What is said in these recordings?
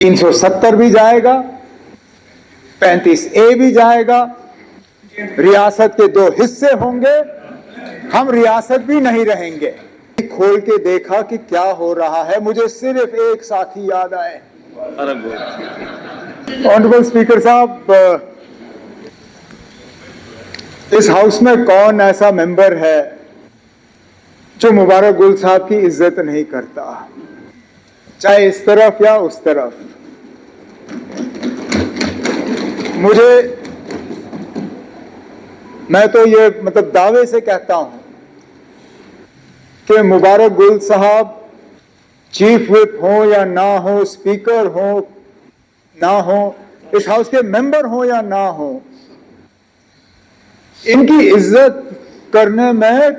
370 भी जाएगा, 35A भी जाएगा, रियासत के 2 हिस्से होंगे, हम रियासत भी नहीं रहेंगे। खोल के देखा कि क्या हो रहा है, मुझे सिर्फ एक साथी याद आए। ऑनरेबल स्पीकर साहब, इस हाउस में कौन ऐसा मेंबर है जो मुबारक गुल साहब की इज्जत नहीं करता, चाहे इस तरफ या उस तरफ। मैं तो ये दावे से कहता हूं कि मुबारक गुल साहब चीफ व्हिप हो या ना हो, स्पीकर हो ना हो, इस हाउस के मेंबर हो या ना हो, इनकी इज्जत करने में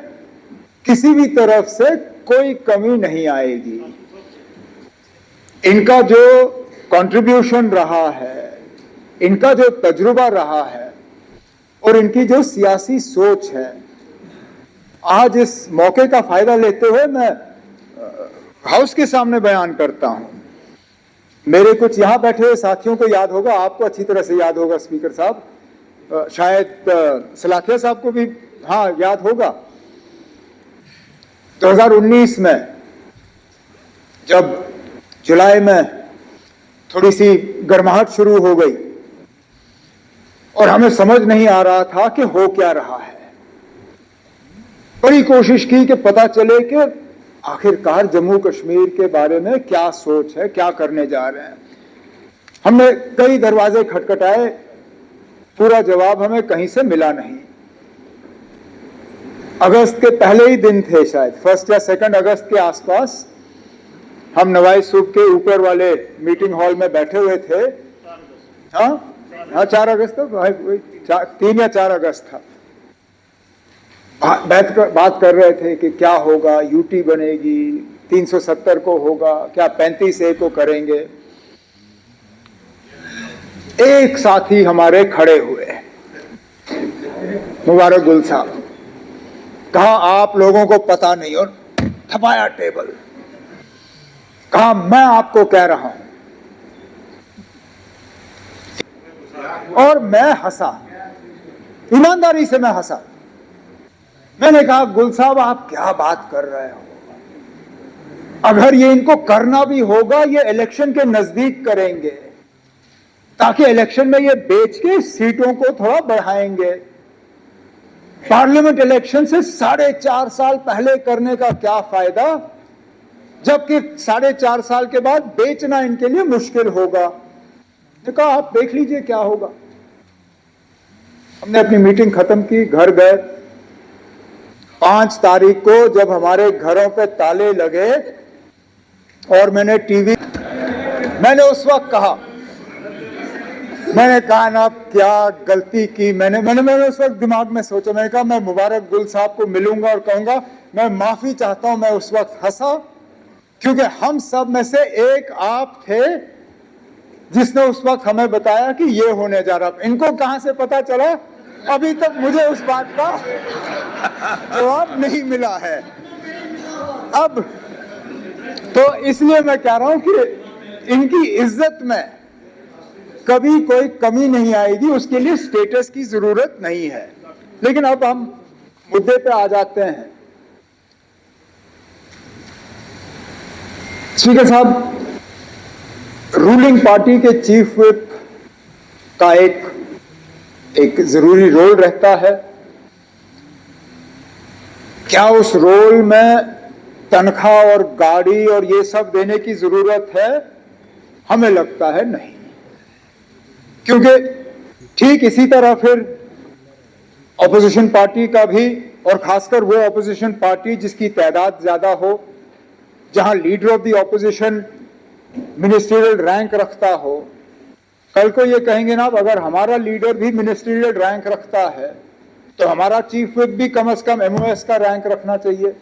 किसी भी तरफ से कोई कमी नहीं आएगी। इनका जो कंट्रीब्यूशन रहा है, इनका जो तजुर्बा रहा है और इनकी जो सियासी सोच है, आज इस मौके का फायदा लेते हुए मैं हाउस के सामने बयान करता हूं। मेरे कुछ यहां बैठे हुए साथियों को याद होगा, आपको अच्छी तरह से याद होगा स्पीकर साहब, शायद सलाखिया साहब को भी याद होगा। 2019 में जब जुलाई में थोड़ी सी गर्माहट शुरू हो गई और हमें समझ नहीं आ रहा था कि हो क्या रहा है, बड़ी कोशिश की कि पता चले कि आखिरकार जम्मू कश्मीर के बारे में क्या सोच है, क्या करने जा रहे हैं। हमने कई दरवाजे खटखटाए, पूरा जवाब हमें कहीं से मिला नहीं। अगस्त के पहले ही दिन थे, शायद 1 या 2 अगस्त के आसपास, हम नवाई सूब के ऊपर वाले मीटिंग हॉल में बैठे हुए थे। हाँ 4 अगस्त था, 3 या 4 अगस्त था। बात कर रहे थे कि क्या होगा, यूटी बनेगी, 370 को होगा क्या, 35A को करेंगे। एक साथी हमारे खड़े हुए, मुबारक गुल साहब, कहा आप लोगों को पता नहीं, और थपाया टेबल, कहा मैं आपको कह रहा हूं। और मैं हंसा, ईमानदारी से मैं हंसा। मैंने कहा गुल साहब आप क्या बात कर रहे हो, अगर ये इनको करना भी होगा ये इलेक्शन के नजदीक करेंगे, ताकि इलेक्शन में ये बेच के सीटों को थोड़ा बढ़ाएंगे। पार्लियामेंट इलेक्शन से 4.5 साल पहले करने का क्या फायदा, जबकि 4.5 साल के बाद बेचना इनके लिए मुश्किल होगा। तो कहा आप देख लीजिए क्या होगा। हमने अपनी मीटिंग खत्म की, घर गए। 5 तारीख को जब हमारे घरों पे ताले लगे और मैंने उस वक्त कहा, मैंने कहा ना क्या गलती की। मैंने उस वक्त दिमाग में सोचा, मैंने कहा मैं मुबारक गुल साहब को मिलूंगा और कहूंगा मैं माफी चाहता हूं। मैं उस वक्त हंसा क्योंकि हम सब में से एक आप थे जिसने उस वक्त हमें बताया कि ये होने जा रहा। इनको कहां से पता चला, अभी तक मुझे उस बात का जवाब नहीं मिला है। अब तो इसलिए मैं कह रहा हूं कि इनकी इज्जत में कभी कोई कमी नहीं आएगी, उसके लिए स्टेटस की जरूरत नहीं है। लेकिन अब हम मुद्दे पे आ जाते हैं। स्पीकर साहब, रूलिंग पार्टी के चीफ व्हिप का एक जरूरी रोल रहता है। क्या उस रोल में तनख्वाह और गाड़ी और ये सब देने की जरूरत है? हमें लगता है नहीं, क्योंकि ठीक इसी तरह फिर ऑपोजिशन पार्टी का भी, और खासकर वो ऑपोजिशन पार्टी जिसकी तादाद ज्यादा हो, जहां leader of the opposition ministerial rank रखता हो। कल को ये कहेंगे ना, अगर हमारा लीडर भी मिनिस्ट्रियल रैंक रखता है तो हमारा चीफ व्हिप भी कम से कम MOS का रैंक रखना चाहिए।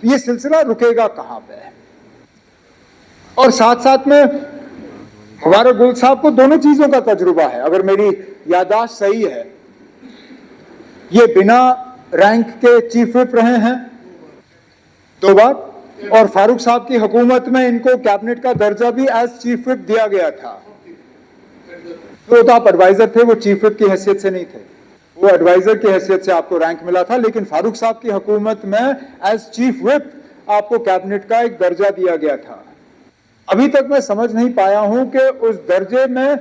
ये सिलसिला रुकेगा कहां पे? और साथ साथ में मुबारक गुल साहब को दोनों चीजों का तजुर्बा है। अगर मेरी याददाश्त सही है, ये बिना रैंक के चीफ व्हिप रहे हैं 2 बार, और फारूक साहब की हुकूमत में इनको कैबिनेट का दर्जा भी एज चीफ विप दिया गया था। तो आप एडवाइजर थे, वो चीफ विप की हैसियत से नहीं थे, वो एडवाइजर की हैसियत से आपको रैंक मिला था। लेकिन फारूक साहब की हुकूमत में एज चीफ विप आपको कैबिनेट का एक दर्जा दिया गया था। अभी तक मैं समझ नहीं पाया हूं कि उस दर्जे में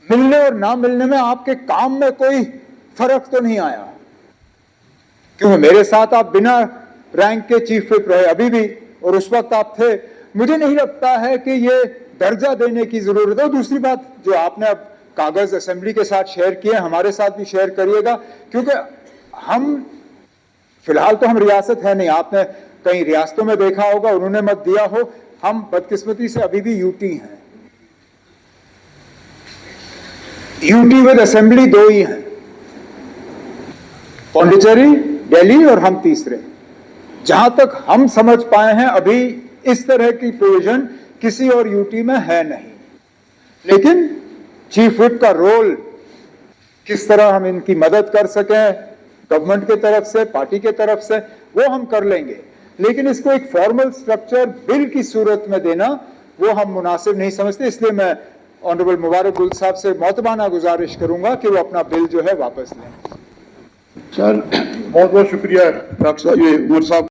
मिलने और ना मिलने में आपके काम में कोई फर्क तो नहीं आया, क्योंकि मेरे साथ आप बिना रैंक के चीफ विप रहे अभी भी, और उस वक्त आप थे। मुझे नहीं लगता है कि ये दर्जा देने की जरूरत है। दूसरी बात, जो आपने अब कागज असेंबली के साथ शेयर किए, हमारे साथ भी शेयर करिएगा, क्योंकि हम फिलहाल तो हम रियासत है नहीं, आपने कई रियासतों में देखा होगा, उन्होंने मत दिया हो। हम बदकिस्मती से अभी भी यूटी हैं। यूटी विद असेंबली 2 ही हैं, पौंडीचेरी, दिल्ली, और हम तीसरे। जहां तक हम समझ पाए हैं अभी इस तरह की प्रोविजन किसी और यूटी में है नहीं। लेकिन चीफ विप का रोल, किस तरह हम इनकी मदद कर सकें गवर्नमेंट की तरफ से, पार्टी की तरफ से, वो हम कर लेंगे। लेकिन इसको एक फॉर्मल स्ट्रक्चर बिल की सूरत में देना, वो हम मुनासिब नहीं समझते। इसलिए मैं ऑनरेबल मुबारक गुल साहब से मोतबाना गुजारिश करूंगा कि वो अपना बिल जो है वापस लें। सर बहुत बहुत शुक्रिया डॉक्टर साहब, ये उमर साहब।